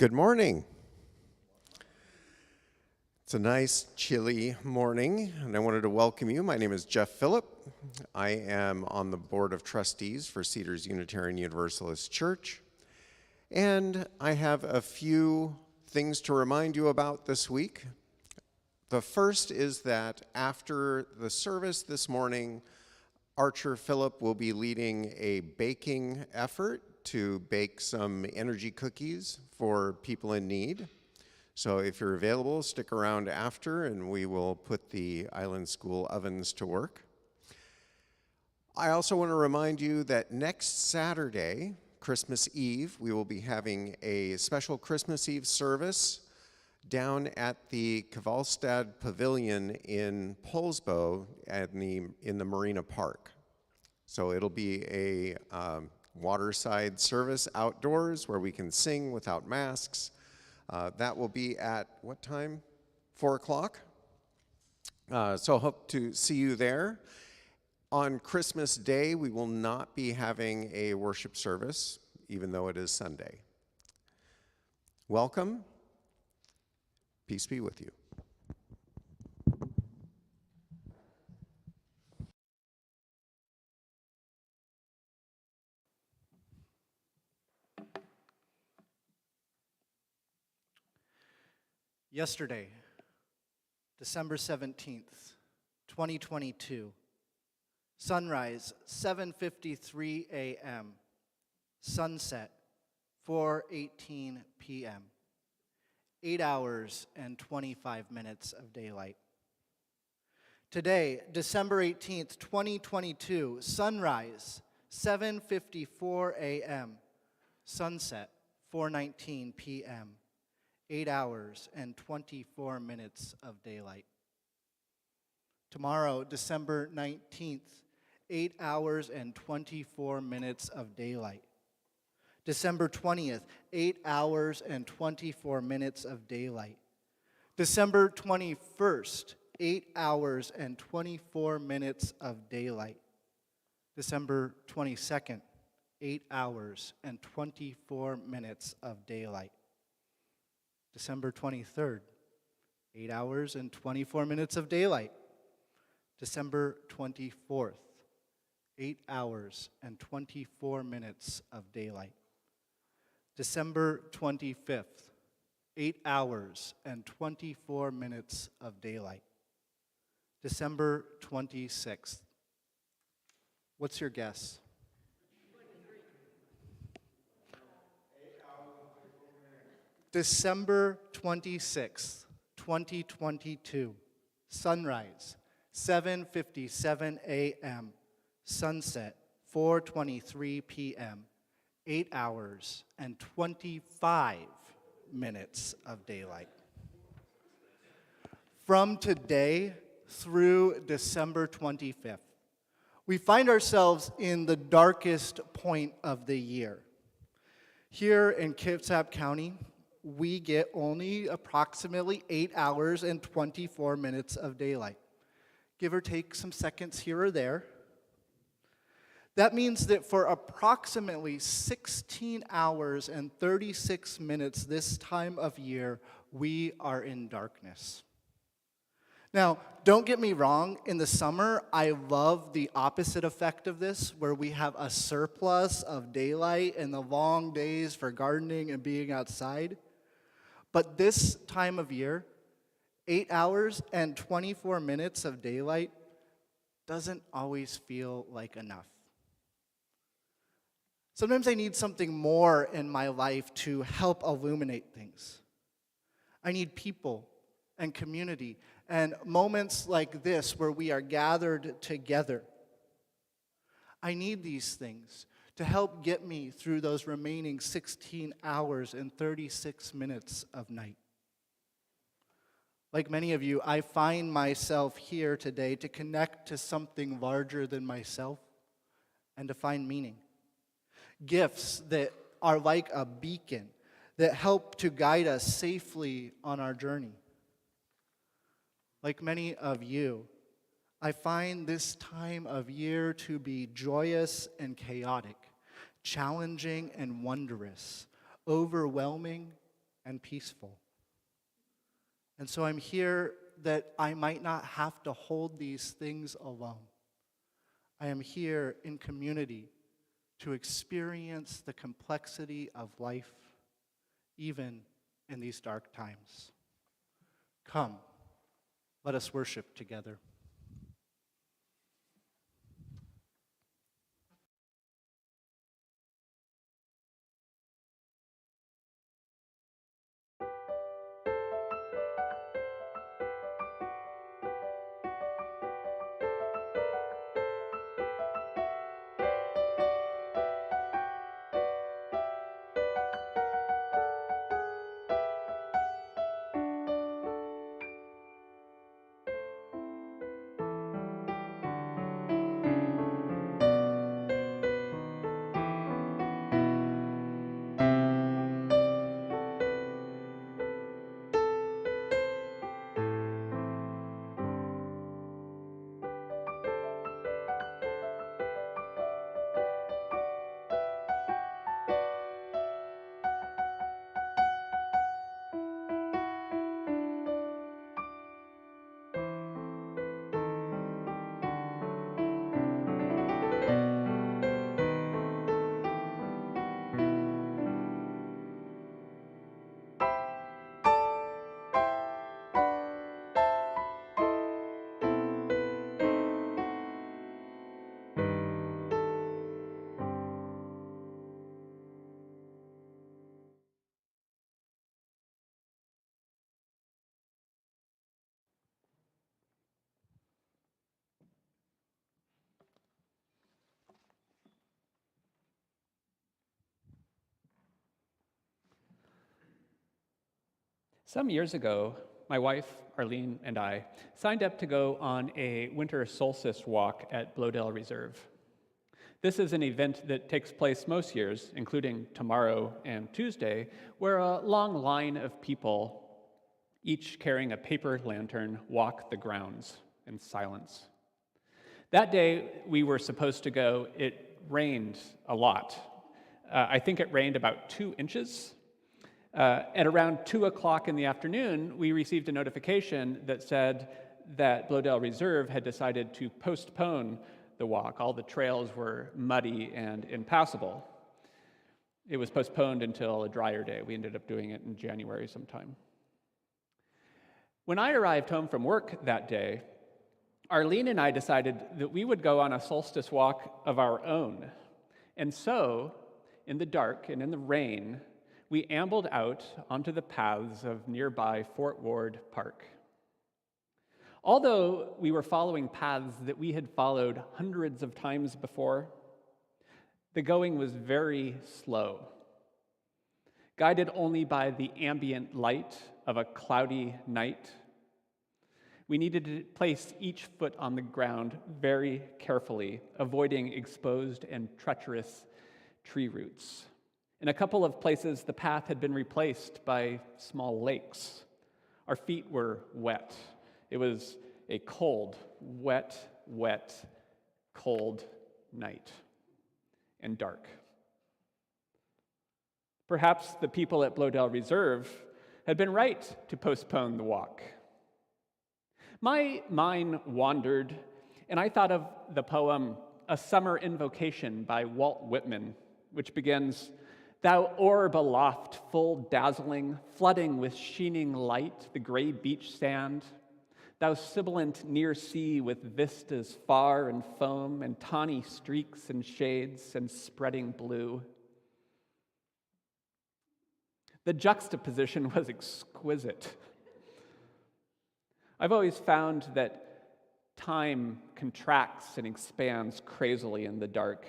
Good morning. It's a nice, chilly morning, and I wanted to welcome you. My name is Jeff Phillip. I am on the Board of Trustees for Cedars Unitarian Universalist Church, and I have a few things to remind you about this week. The first is that after the service this morning, Archer Phillip will be leading a baking effort to bake some energy cookies for people in need. So if you're available, stick around after and we will put the Island School ovens to work. I also want to remind you that next Saturday, Christmas Eve, we will be having a special Christmas Eve service down at the Kvalstad Pavilion in Poulsbo in the Marina Park. So it'll be a waterside service outdoors where we can sing without masks. That will be at what time? 4 o'clock. So hope to see you there. On Christmas Day, we will not be having a worship service, even though it is Sunday. Welcome. Peace be with you. Yesterday, December 17th, 2022, sunrise 7:53 a.m., sunset 4:18 p.m., 8 hours and 25 minutes of daylight. Today, December 18th, 2022, sunrise 7:54 a.m., sunset 4:19 p.m., 8 hours and 24 minutes of daylight. Tomorrow, December 19th, 8 hours and 24 minutes of daylight. December 20th, 8 hours and 24 minutes of daylight. December 21st, 8 hours and 24 minutes of daylight. December 22nd, 8 hours and 24 minutes of daylight. December 23rd, 8 hours and 24 minutes of daylight. December 24th, 8 hours and 24 minutes of daylight. December 25th, 8 hours and 24 minutes of daylight. December 26th. What's your guess? December 26th, 2022, sunrise, 7:57 a.m., sunset, 4:23 p.m., 8 hours and 25 minutes of daylight. From today through December 25th, we find ourselves in the darkest point of the year. Here in Kitsap County, we get only approximately 8 hours and 24 minutes of daylight, give or take some seconds here or there. That means that for approximately 16 hours and 36 minutes this time of year, we are in darkness. Now, don't get me wrong, in the summer, I love the opposite effect of this, where we have a surplus of daylight and the long days for gardening and being outside. But this time of year, 8 hours and 24 minutes of daylight doesn't always feel like enough. Sometimes I need something more in my life to help illuminate things. I need people and community and moments like this where we are gathered together. I need these things to help get me through those remaining 16 hours and 36 minutes of night. Like many of you, I find myself here today to connect to something larger than myself and to find meaning. Gifts that are like a beacon that help to guide us safely on our journey. Like many of you, I find this time of year to be joyous and chaotic, challenging and wondrous, overwhelming and peaceful. And so I'm here that I might not have to hold these things alone. I am here in community to experience the complexity of life, even in these dark times. Come, let us worship together. Some years ago, my wife, Arlene, and I signed up to go on a winter solstice walk at Blodell Reserve. This is an event that takes place most years, including tomorrow and Tuesday, where a long line of people, each carrying a paper lantern, walk the grounds in silence. That day we were supposed to go, it rained a lot. I think it rained about 2 inches. At around 2 o'clock in the afternoon, we received a notification that said that Blodell Reserve had decided to postpone the walk. All the trails were muddy and impassable. It was postponed until a drier day. We ended up doing it in January sometime. When I arrived home from work that day, Arlene and I decided that we would go on a solstice walk of our own. And so, in the dark and in the rain, we ambled out onto the paths of nearby Fort Ward Park. Although we were following paths that we had followed hundreds of times before, the going was very slow. Guided only by the ambient light of a cloudy night, we needed to place each foot on the ground very carefully, avoiding exposed and treacherous tree roots. In a couple of places, the path had been replaced by small lakes. Our feet were wet. It was a cold, wet, cold night and dark. Perhaps the people at Blodell Reserve had been right to postpone the walk. My mind wandered, and I thought of the poem A Summer Invocation by Walt Whitman, which begins, "Thou orb aloft, full dazzling, flooding with sheening light the gray beach sand, thou sibilant near sea with vistas far and foam and tawny streaks and shades and spreading blue." The juxtaposition was exquisite. I've always found that time contracts and expands crazily in the dark.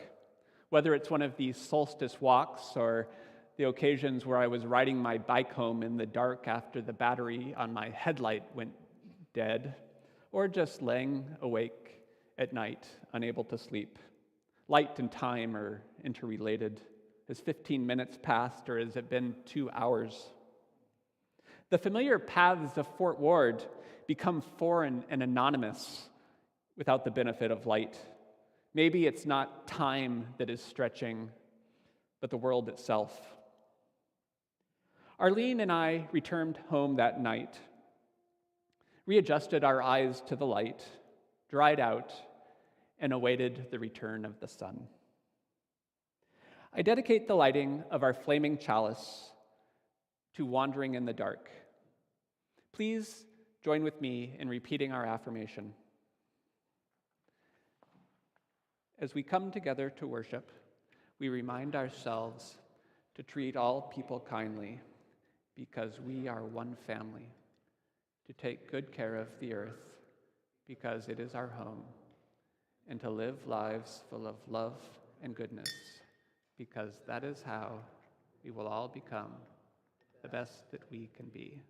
Whether it's one of these solstice walks or the occasions where I was riding my bike home in the dark after the battery on my headlight went dead, or just laying awake at night, unable to sleep. Light and time are interrelated. Has 15 minutes passed, or has it been 2 hours? The familiar paths of Fort Ward become foreign and anonymous without the benefit of light. Maybe it's not time that is stretching, but the world itself. Arlene and I returned home that night, readjusted our eyes to the light, dried out, and awaited the return of the sun. I dedicate the lighting of our flaming chalice to wandering in the dark. Please join with me in repeating our affirmation. As we come together to worship, we remind ourselves to treat all people kindly because we are one family, to take good care of the earth because it is our home, and to live lives full of love and goodness because that is how we will all become the best that we can be.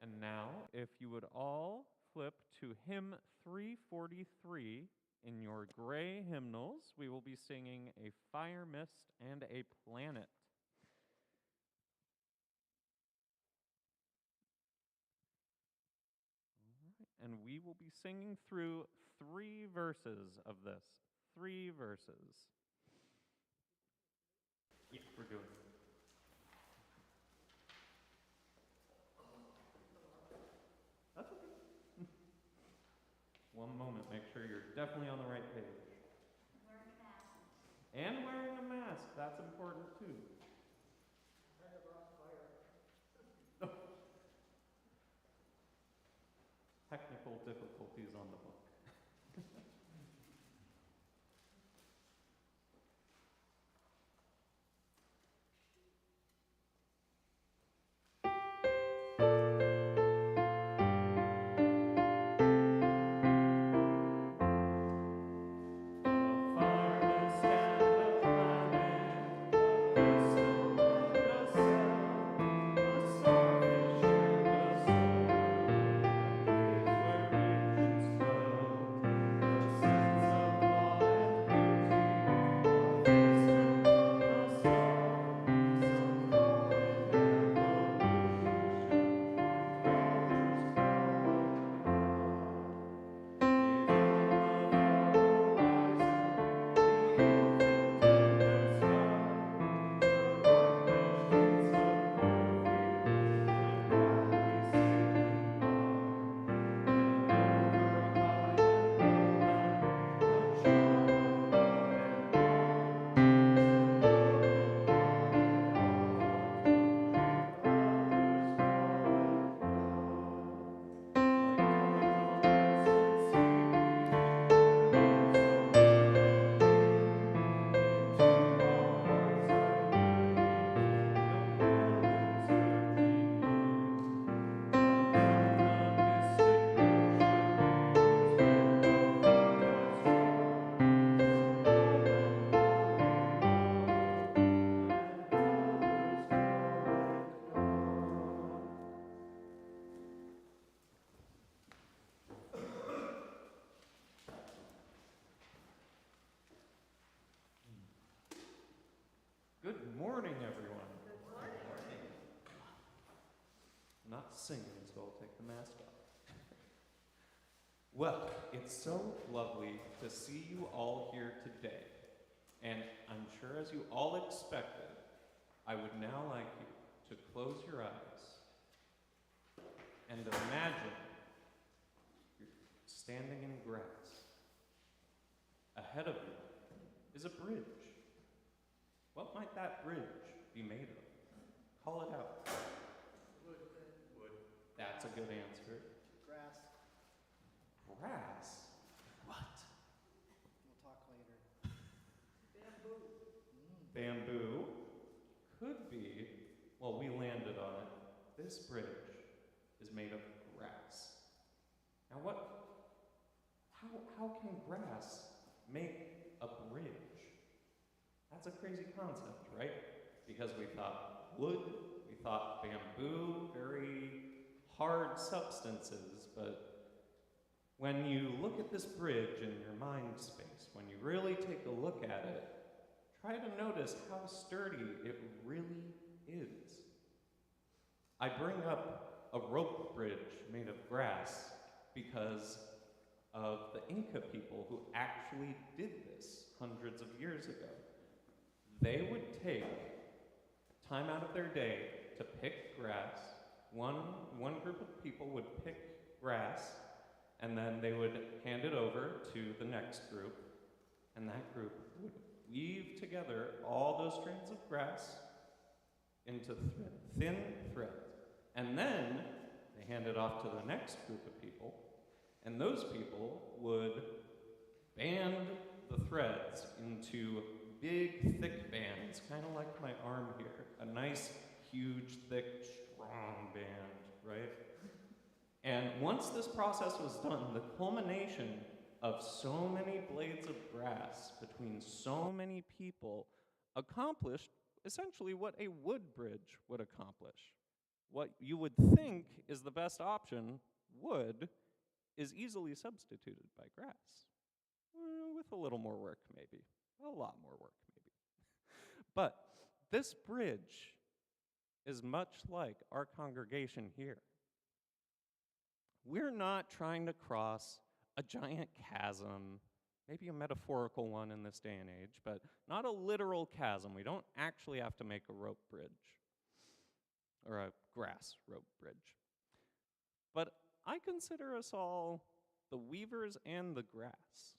And now, if you would all flip to hymn 343 in your gray hymnals, we will be singing A Fire Mist and a Planet. And we will be singing through 3 verses of this. 3 verses. Yeah, we're doing it. That's okay. One moment, make sure you're definitely on the right page. Wearing a mask. And wearing a mask, that's important too. I have brought fire. Technical difficulties on the book. Good morning, everyone. Good morning. I'm not singing, so I'll take the mask off. Well, it's so lovely to see you all here today. And I'm sure as you all expected, I would now like you to close your eyes and imagine you're standing in grass. Ahead of you is a bridge. What might that bridge be made of? Call it out. Wood. That's a good answer. Grass. Grass? What? We'll talk later. Bamboo? Could be. Well, we landed on it. This bridge is made of grass. Now how can grass make a bridge? That's a crazy concept, right? Because we thought wood, we thought bamboo, very hard substances, but when you look at this bridge in your mind space, when you really take a look at it, try to notice how sturdy it really is. I bring up a rope bridge made of grass because of the Inca people who actually did this hundreds of years ago. They would take time out of their day to pick grass. One group of people would pick grass, and then they would hand it over to the next group, and that group would weave together all those strands of grass into thin threads. And then they hand it off to the next group of people, and those people would band the threads into big, thick bands, kind of like my arm here. A nice, huge, thick, strong band, right? And once this process was done, the culmination of so many blades of grass between so many people accomplished essentially what a wood bridge would accomplish. What you would think is the best option, wood, is easily substituted by grass. With a little more work, maybe. A lot more work, maybe. But this bridge is much like our congregation here. We're not trying to cross a giant chasm, maybe a metaphorical one in this day and age, but not a literal chasm. We don't actually have to make a rope bridge or a grass rope bridge. But I consider us all the weavers and the grass.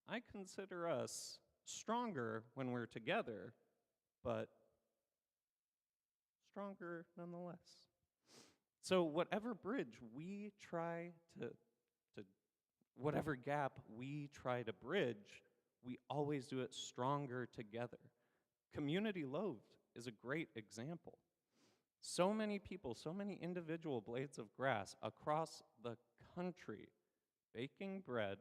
I consider us stronger when we're together, but stronger nonetheless. So whatever bridge we try to whatever gap we try to bridge, we always do it stronger together. Community Loaved is a great example. So many people, so many individual blades of grass across the country baking bread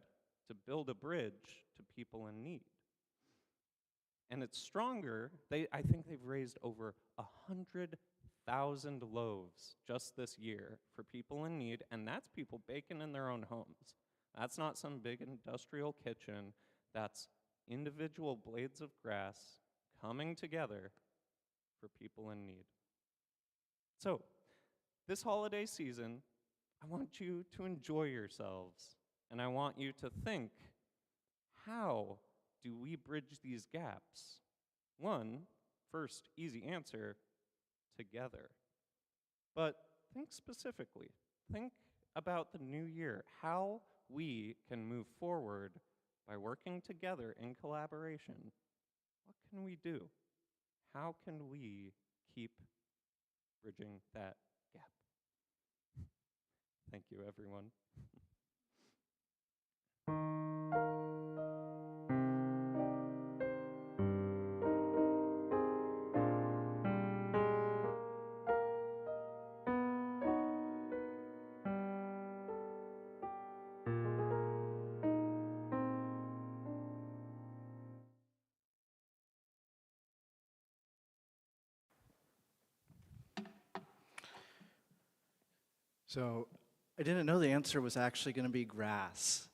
to build a bridge to people in need. And it's stronger. I think they've raised over 100,000 loaves just this year for people in need, and that's people baking in their own homes. That's not some big industrial kitchen. That's individual blades of grass coming together for people in need. So, this holiday season, I want you to enjoy yourselves, and I want you to think, how do we bridge these gaps? First, easy answer, together. But think specifically. Think about the new year, how we can move forward by working together in collaboration. What can we do? How can we keep bridging that gap? Thank you, everyone. So I didn't know the answer was actually going to be grass.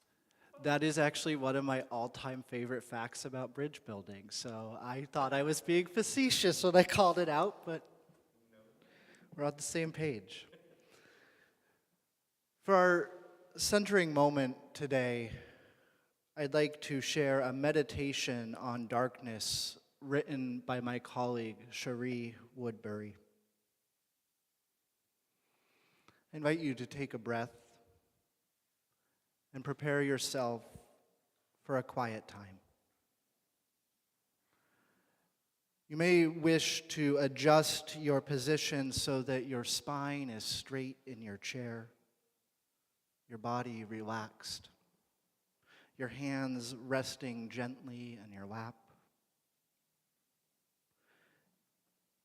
That is actually one of my all-time favorite facts about bridge building. So I thought I was being facetious when I called it out, but we're on the same page. For our centering moment today, I'd like to share a meditation on darkness written by my colleague, Cherie Woodbury. I invite you to take a breath and prepare yourself for a quiet time. You may wish to adjust your position so that your spine is straight in your chair, your body relaxed, your hands resting gently in your lap.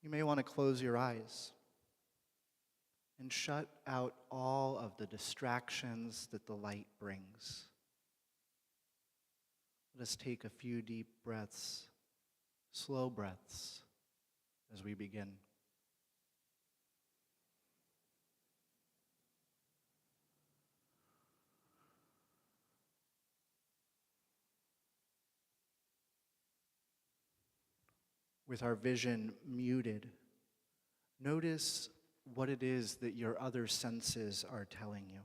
You may want to close your eyes and shut out all of the distractions that the light brings. Let us take a few deep breaths, slow breaths, as we begin. With our vision muted, notice what it is that your other senses are telling you.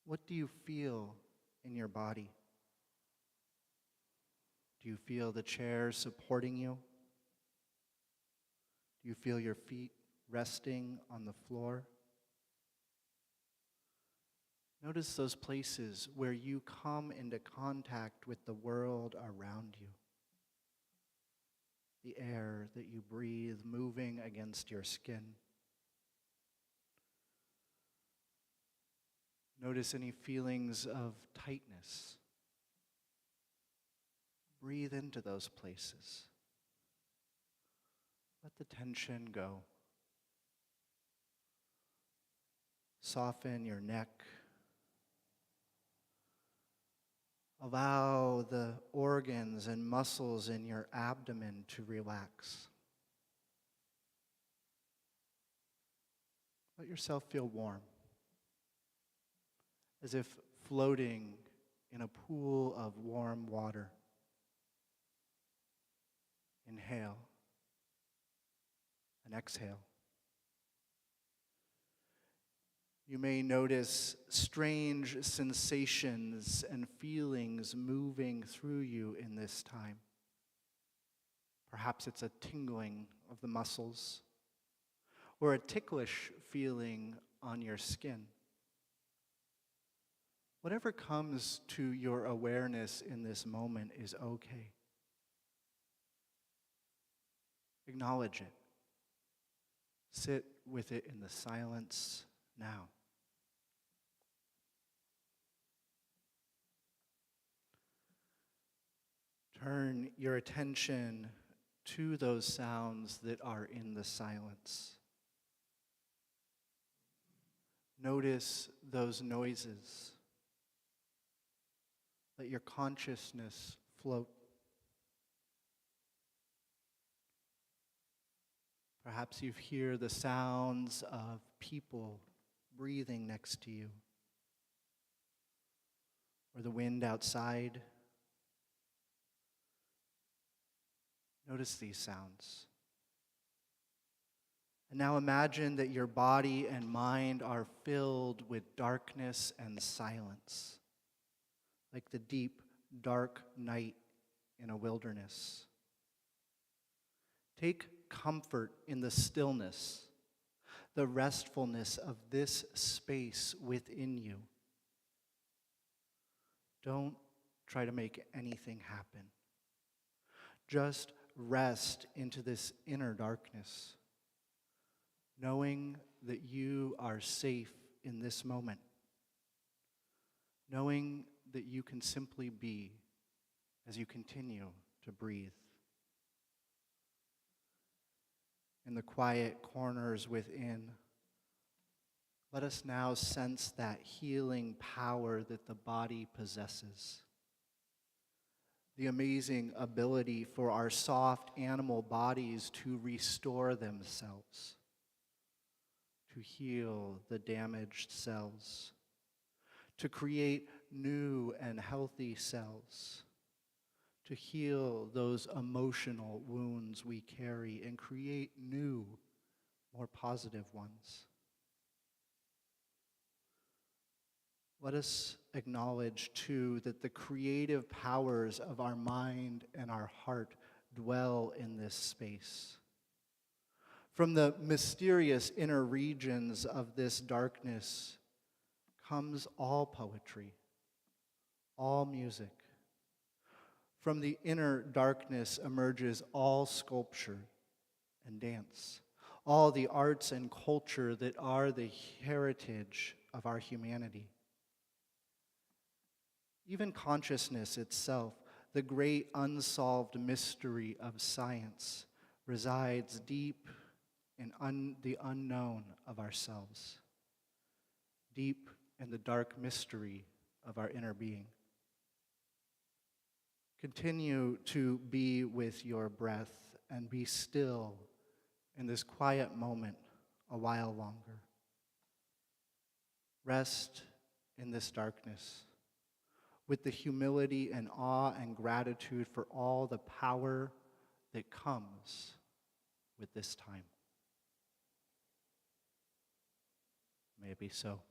What do you feel in your body? Do you feel the chair supporting you? Do you feel your feet resting on the floor? Notice those places where you come into contact with the world around you. The air that you breathe moving against your skin. Notice any feelings of tightness. Breathe into those places. Let the tension go. Soften your neck. Allow the organs and muscles in your abdomen to relax. Let yourself feel warm, as if floating in a pool of warm water. Inhale and exhale. You may notice strange sensations and feelings moving through you in this time. Perhaps it's a tingling of the muscles or a ticklish feeling on your skin. Whatever comes to your awareness in this moment is okay. Acknowledge it. Sit with it in the silence now. Turn your attention to those sounds that are in the silence. Notice those noises. Let your consciousness float. Perhaps you hear the sounds of people breathing next to you, or the wind outside. Notice these sounds. And now imagine that your body and mind are filled with darkness and silence, like the deep, dark night in a wilderness. Take comfort in the stillness, the restfulness of this space within you. Don't try to make anything happen. Just rest into this inner darkness, knowing that you are safe in this moment, knowing that you can simply be as you continue to breathe. In the quiet corners within, let us now sense that healing power that the body possesses. The amazing ability for our soft animal bodies to restore themselves, to heal the damaged cells, to create new and healthy cells, to heal those emotional wounds we carry and create new, more positive ones. Let us acknowledge, too, that the creative powers of our mind and our heart dwell in this space. From the mysterious inner regions of this darkness comes all poetry, all music. From the inner darkness emerges all sculpture and dance, all the arts and culture that are the heritage of our humanity. Even consciousness itself, the great unsolved mystery of science, resides deep in the unknown of ourselves, deep in the dark mystery of our inner being. Continue to be with your breath and be still in this quiet moment a while longer. Rest in this darkness with the humility and awe and gratitude for all the power that comes with this time. Maybe so.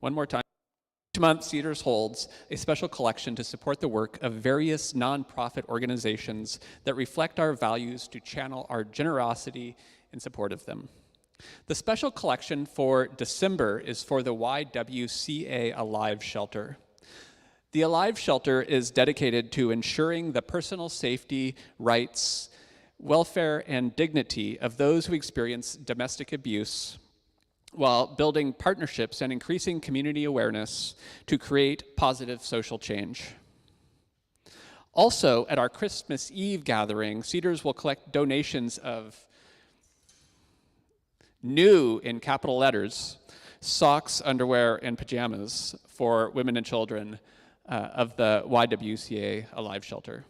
One more time. Each month, Cedars holds a special collection to support the work of various nonprofit organizations that reflect our values to channel our generosity in support of them. The special collection for December is for the YWCA Alive Shelter. The Alive Shelter is dedicated to ensuring the personal safety, rights, welfare, and dignity of those who experience domestic abuse, while building partnerships and increasing community awareness to create positive social change. Also, at our Christmas Eve gathering, Cedars will collect donations of new, in capital letters, socks, underwear, and pajamas for women and children of the YWCA Alive Shelter.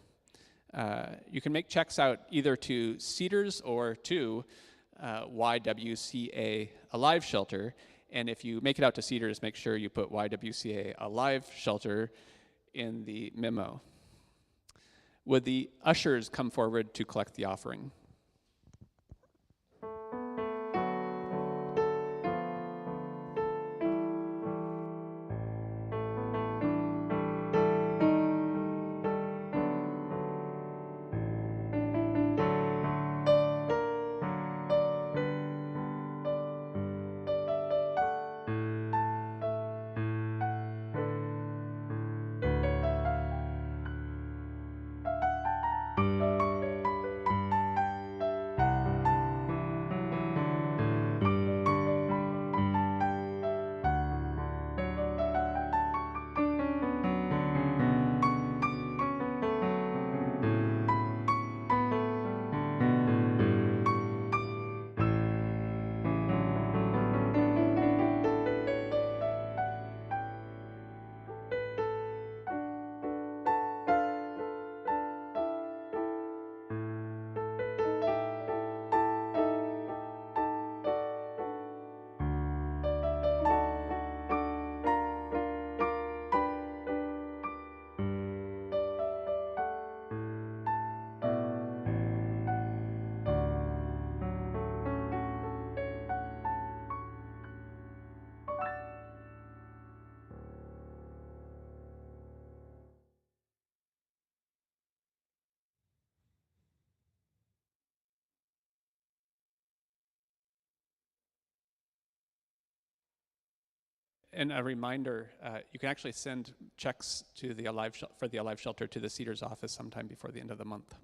You can make checks out either to Cedars or to YWCA Alive Shelter, and if you make it out to Cedars, make sure you put YWCA Alive Shelter in the memo. Would the ushers come forward to collect the offering? And a reminder, you can actually send checks to the for the Alive Shelter to the Cedars office sometime before the end of the month.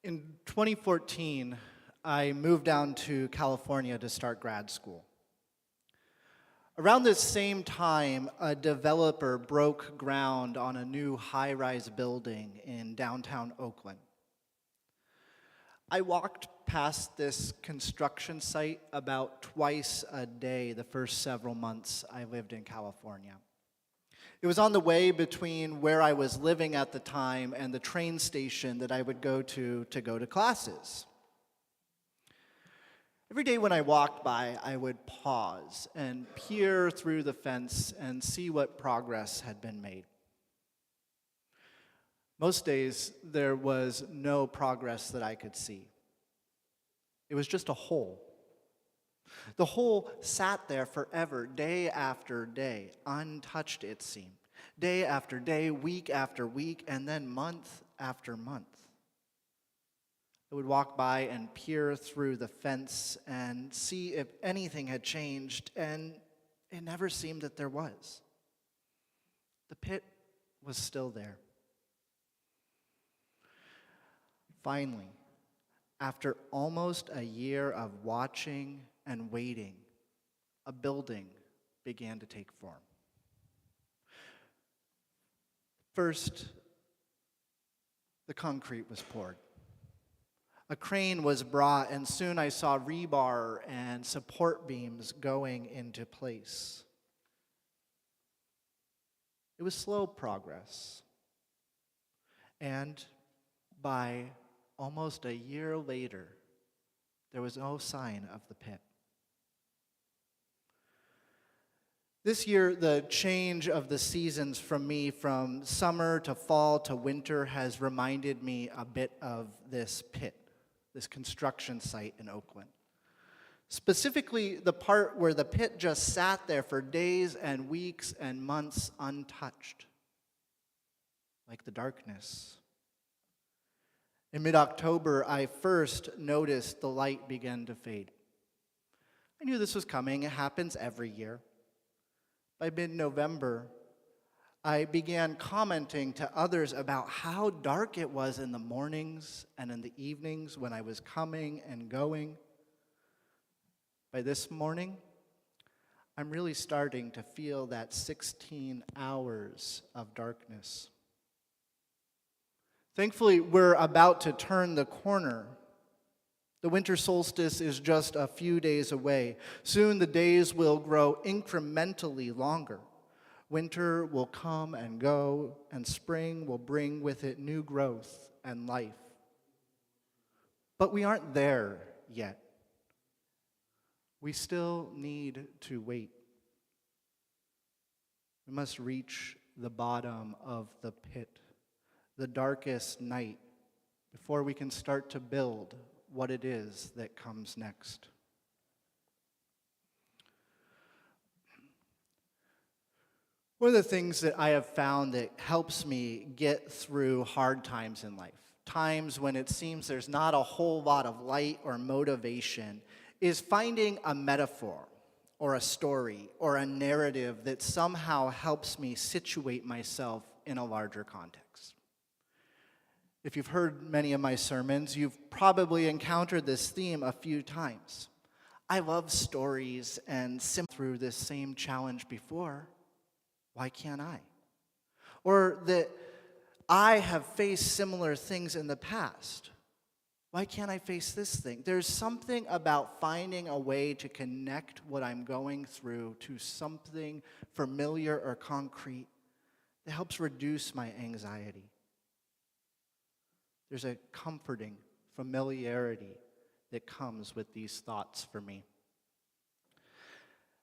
In 2014, I moved down to California to start grad school. Around this same time, a developer broke ground on a new high-rise building in downtown Oakland. I walked past this construction site about twice a day the first several months I lived in California. It was on the way between where I was living at the time and the train station that I would go to go to classes. Every day when I walked by, I would pause and peer through the fence and see what progress had been made. Most days, there was no progress that I could see. It was just a hole. The hole sat there forever, day after day, untouched it seemed. Day after day, week after week, and then month after month. I would walk by and peer through the fence and see if anything had changed, and it never seemed that there was. The pit was still there. Finally, after almost a year of watching and waiting, a building began to take form. First, the concrete was poured. A crane was brought, and soon I saw rebar and support beams going into place. It was slow progress. And by almost a year later, there was no sign of the pit. This year, the change of the seasons from summer to fall to winter has reminded me a bit of this pit, this construction site in Oakland. Specifically, the part where the pit just sat there for days and weeks and months untouched, like the darkness. In mid-October, I first noticed the light begin to fade. I knew this was coming. It happens every year. By mid-November, I began commenting to others about how dark it was in the mornings and in the evenings when I was coming and going. By this morning, I'm really starting to feel that 16 hours of darkness. Thankfully, we're about to turn the corner. The winter solstice is just a few days away. Soon the days will grow incrementally longer. Winter will come and go, and spring will bring with it new growth and life. But we aren't there yet. We still need to wait. We must reach the bottom of the pit, the darkest night, before we can start to build what it is that comes next. One of the things that I have found that helps me get through hard times in life, times when it seems there's not a whole lot of light or motivation, is finding a metaphor or a story or a narrative that somehow helps me situate myself in a larger context. If you've heard many of my sermons, you've probably encountered this theme a few times. I love stories and through this same challenge before. Why can't I? Or that I have faced similar things in the past. Why can't I face this thing? There's something about finding a way to connect what I'm going through to something familiar or concrete that helps reduce my anxiety. There's a comforting familiarity that comes with these thoughts for me.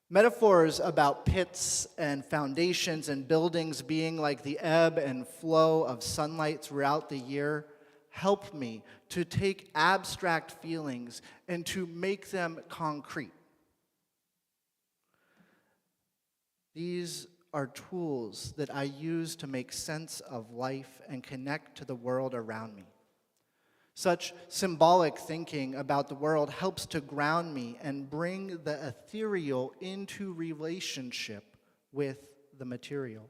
Metaphors about pits and foundations and buildings being like the ebb and flow of sunlight throughout the year help me to take abstract feelings and to make them concrete. These are tools that I use to make sense of life and connect to the world around me. Such symbolic thinking about the world helps to ground me and bring the ethereal into relationship with the material.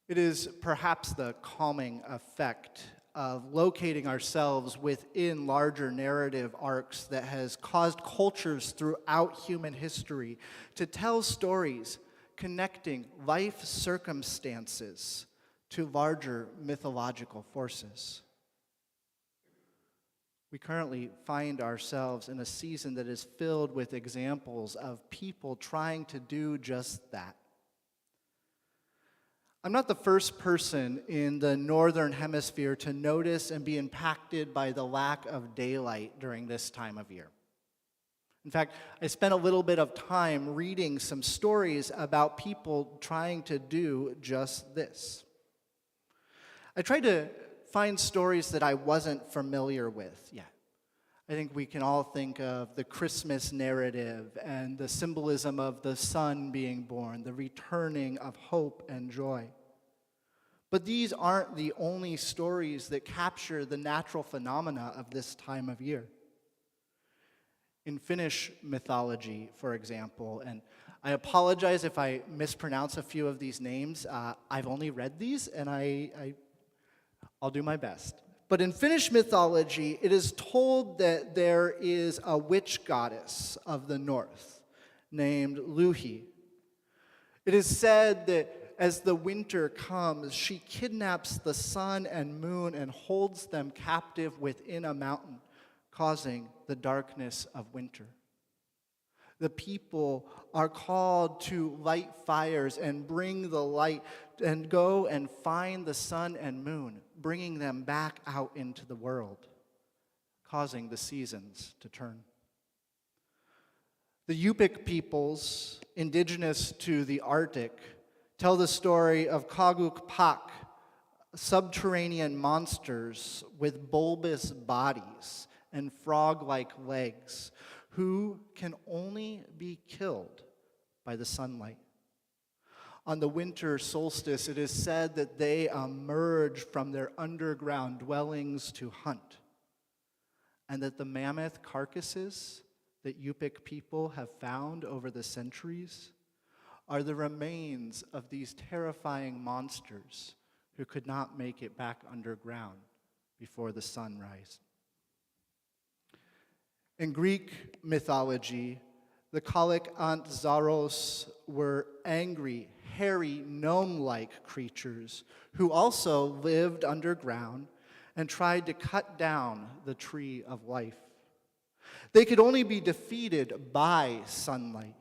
It is perhaps the calming effect of locating ourselves within larger narrative arcs that has caused cultures throughout human history to tell stories connecting life circumstances to larger mythological forces. We currently find ourselves in a season that is filled with examples of people trying to do just that. I'm not the first person in the northern hemisphere to notice and be impacted by the lack of daylight during this time of year. In fact, I spent a little bit of time reading some stories about people trying to do just this. I tried to find stories that I wasn't familiar with yet. I think we can all think of the Christmas narrative and the symbolism of the sun being born, the returning of hope and joy. But these aren't the only stories that capture the natural phenomena of this time of year. In Finnish mythology, for example, and I apologize if I mispronounce a few of these names. I've only read these, and I'll do my best. But in Finnish mythology, it is told that there is a witch goddess of the north named Louhi. It is said that as the winter comes, she kidnaps the sun and moon and holds them captive within a mountain, causing the darkness of winter. The people are called to light fires and bring the light and go and find the sun and moon, bringing them back out into the world, causing the seasons to turn. The Yupik peoples, indigenous to the Arctic, tell the story of Kaguk Pak, subterranean monsters with bulbous bodies and frog-like legs who can only be killed by the sunlight. On the winter solstice, it is said that they emerge from their underground dwellings to hunt, and that the mammoth carcasses that Yupik people have found over the centuries are the remains of these terrifying monsters who could not make it back underground before the sunrise. In Greek mythology, the Kalik Antzaros were angry, hairy, gnome-like creatures who also lived underground and tried to cut down the tree of life. They could only be defeated by sunlight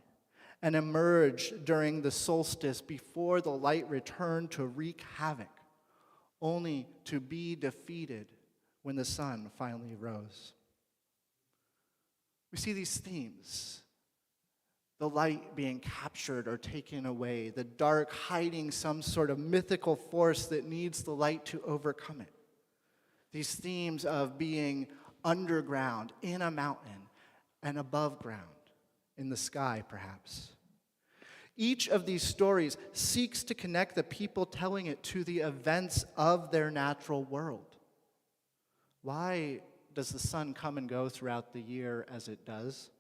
and emerged during the solstice before the light returned to wreak havoc, only to be defeated when the sun finally rose. We see these themes: the light being captured or taken away, the dark hiding some sort of mythical force that needs the light to overcome it. These themes of being underground, in a mountain, and above ground, in the sky perhaps. Each of these stories seeks to connect the people telling it to the events of their natural world. Why does the sun come and go throughout the year as it does?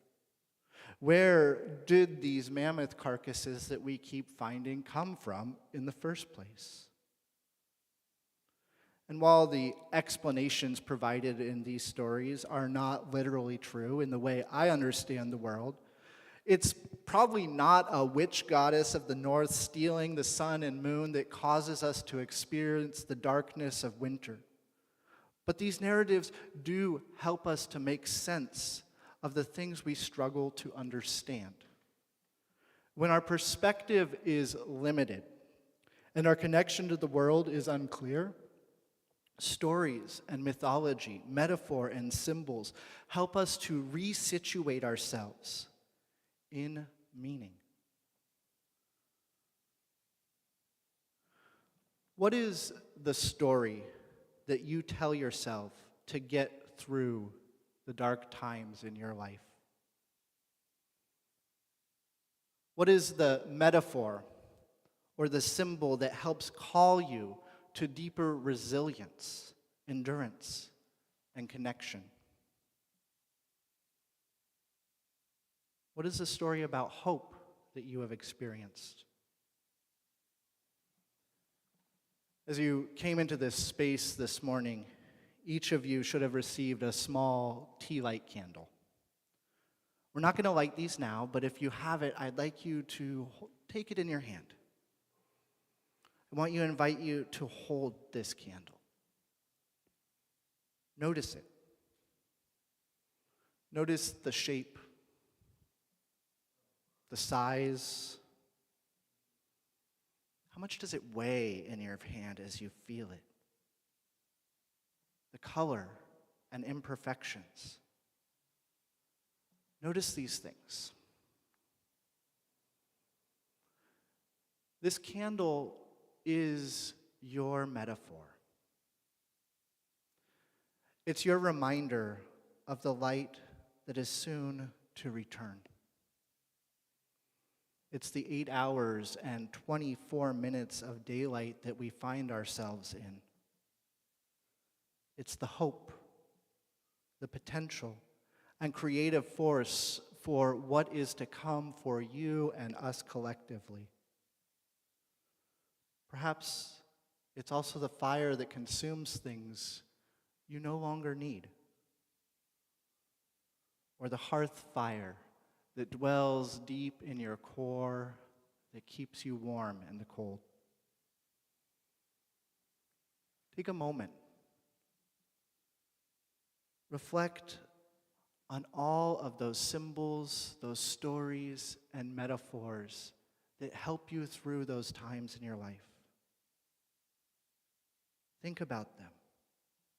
Where did these mammoth carcasses that we keep finding come from in the first place? And while the explanations provided in these stories are not literally true in the way I understand the world, it's probably not a witch goddess of the north stealing the sun and moon that causes us to experience the darkness of winter. But these narratives do help us to make sense of the things we struggle to understand. When our perspective is limited and our connection to the world is unclear, stories and mythology, metaphor and symbols help us to resituate ourselves in meaning. What is the story that you tell yourself to get through the dark times in your life? What is the metaphor or the symbol that helps call you to deeper resilience, endurance, and connection? What is the story about hope that you have experienced? As you came into this space this morning, each of you should have received a small tea light candle. We're not going to light these now, but if you have it, I'd like you to take it in your hand. I want to invite you to hold this candle. Notice it. Notice the shape, the size. How much does it weigh in your hand as you feel it? The color and imperfections. Notice these things. This candle is your metaphor. It's your reminder of the light that is soon to return. It's the 8 hours and 24 minutes of daylight that we find ourselves in. It's the hope, the potential, and creative force for what is to come for you and us collectively. Perhaps it's also the fire that consumes things you no longer need, or the hearth fire that dwells deep in your core that keeps you warm in the cold. Take a moment. Reflect on all of those symbols, those stories, and metaphors that help you through those times in your life. Think about them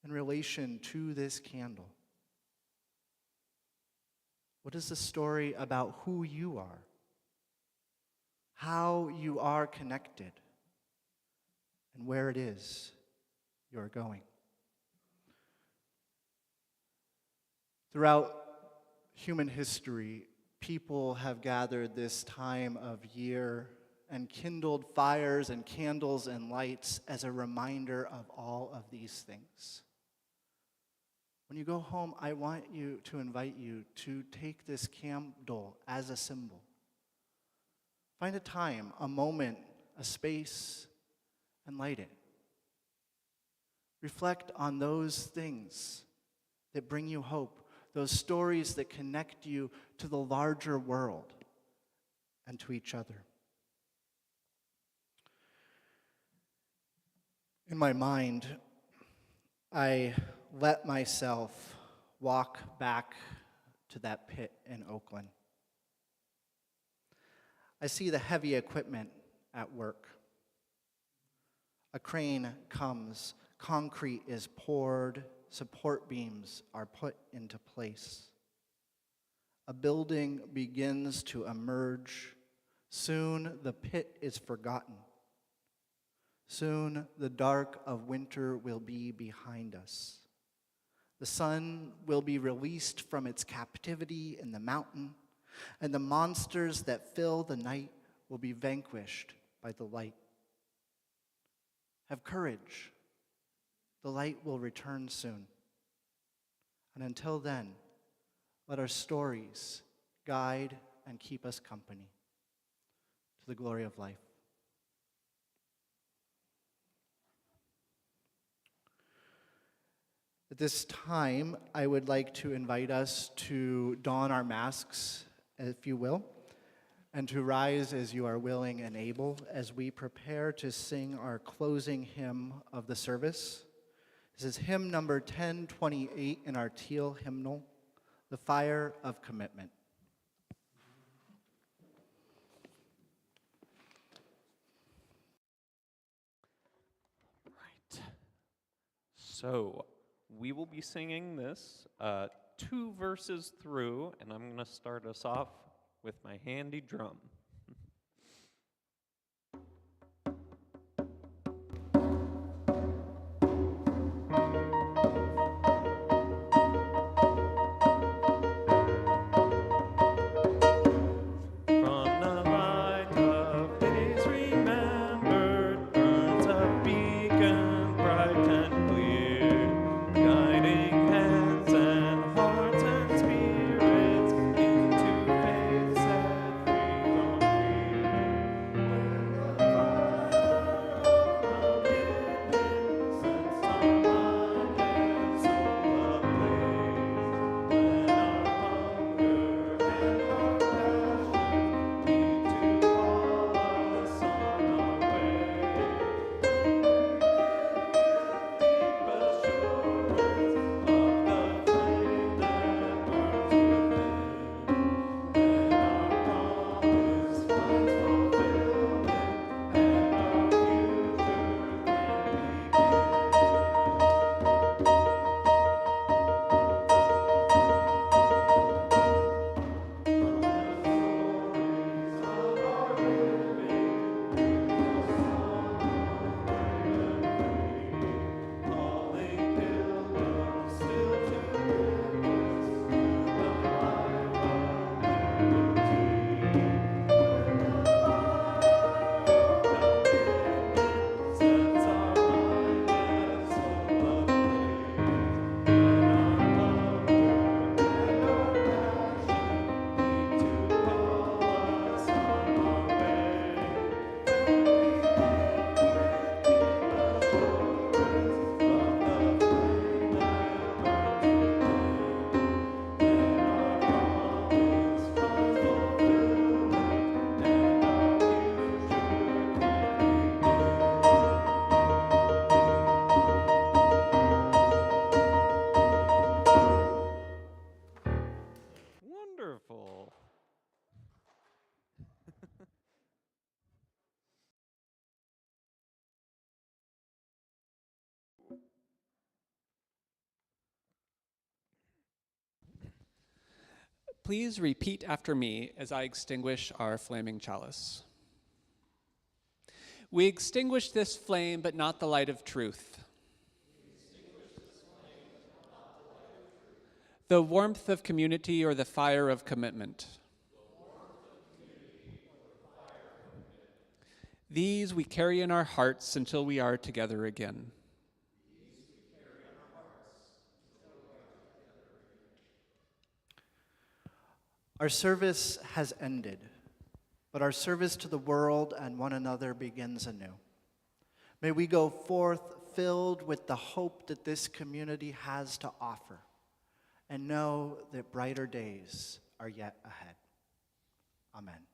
in relation to this candle. What is the story about who you are? How you are connected? And where it is you're going? Throughout human history, people have gathered this time of year and kindled fires and candles and lights as a reminder of all of these things. When you go home, I want to invite you to take this candle as a symbol. Find a time, a moment, a space, and light it. Reflect on those things that bring you hope, those stories that connect you to the larger world and to each other. In my mind, I let myself walk back to that pit in Oakland. I see the heavy equipment at work. A crane comes, concrete is poured, support beams are put into place. A building begins to emerge. Soon the pit is forgotten. Soon the dark of winter will be behind us. The sun will be released from its captivity in the mountain, and the monsters that fill the night will be vanquished by the light. Have courage. The light will return soon. And until then, let our stories guide and keep us company to the glory of life. At this time, I would like to invite us to don our masks, if you will, and to rise as you are willing and able as we prepare to sing our closing hymn of the service. This is hymn number 1028 in our teal hymnal, The Fire of Commitment. Right. So, we will be singing this 2 verses through, and I'm going to start us off with my handy drum. From the light of days remembered burns a beacon bright and clear, guiding hands and hearts and spirits into faith set free from Please repeat after me as I extinguish our flaming chalice. We extinguish this flame, but not the light of truth. The warmth of community or the fire of commitment. These we carry in our hearts until we are together again. Our service has ended, but our service to the world and one another begins anew. May we go forth filled with the hope that this community has to offer, and know that brighter days are yet ahead. Amen.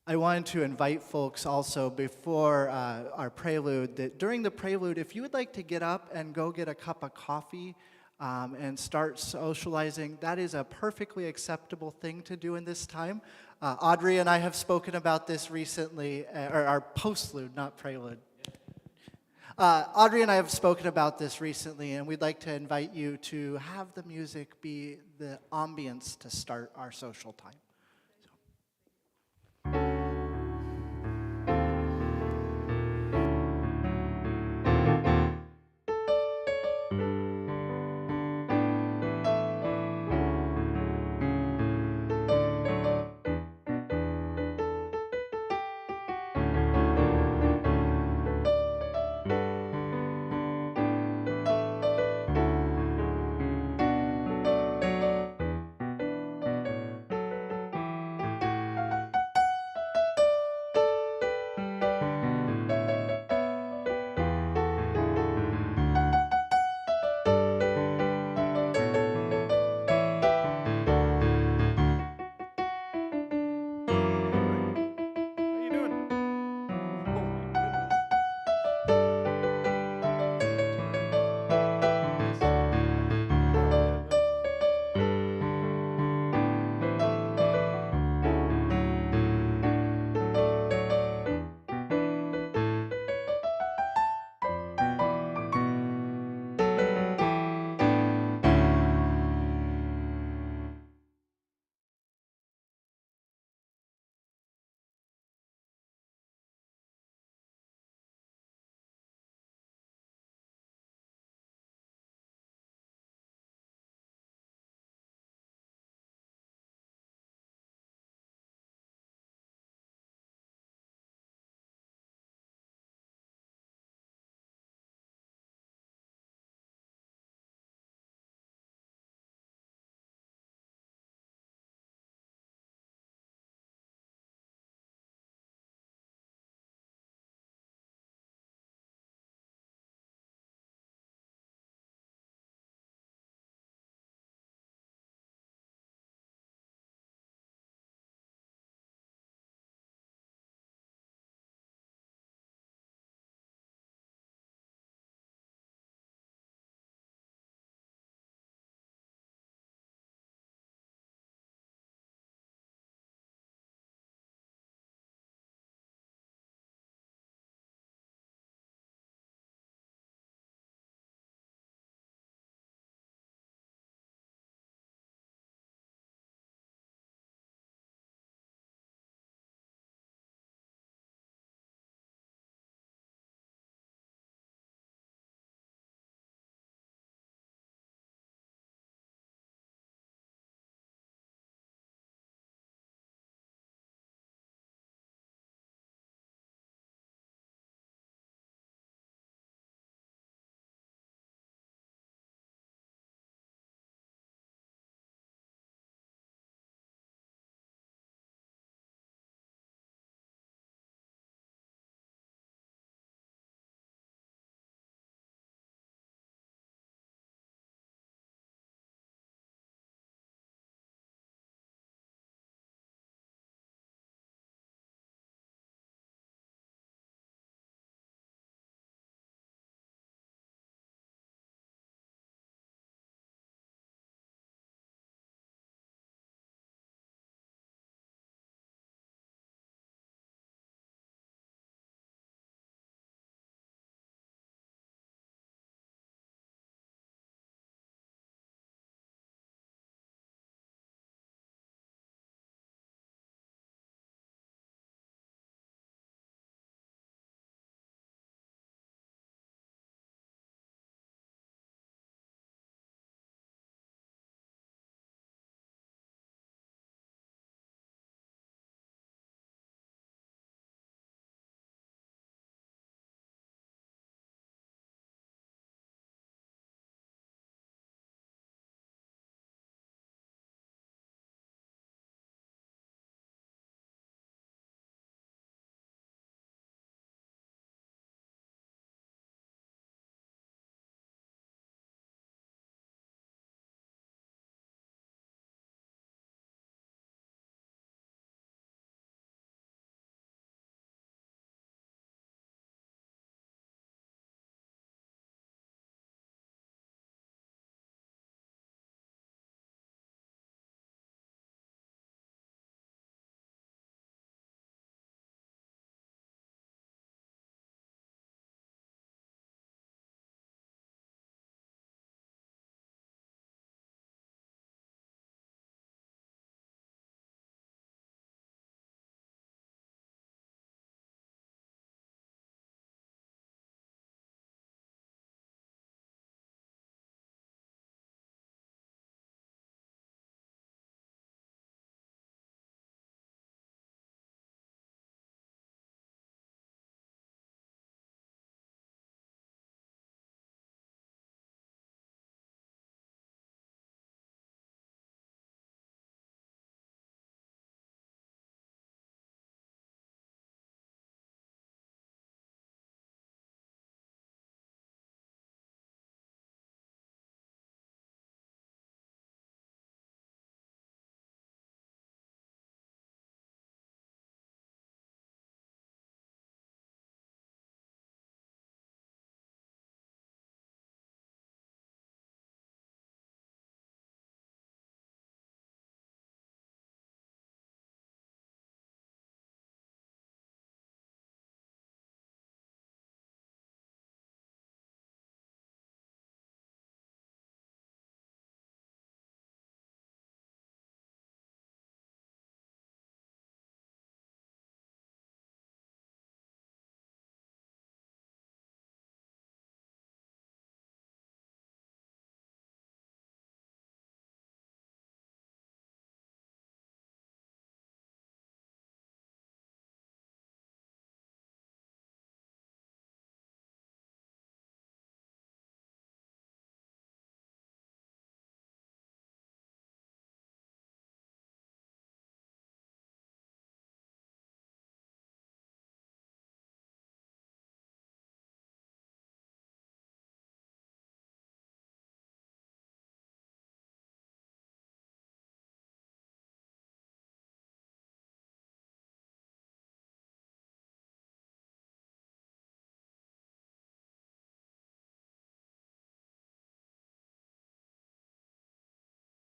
I wanted to invite folks also before our prelude that during the prelude, if you would like to get up and go get a cup of coffee and start socializing, that is a perfectly acceptable thing to do in this time. Audrey and I have spoken about this recently, or our postlude, not prelude. Audrey and I have spoken about this recently, and we'd like to invite you to have the music be the ambience to start our social time.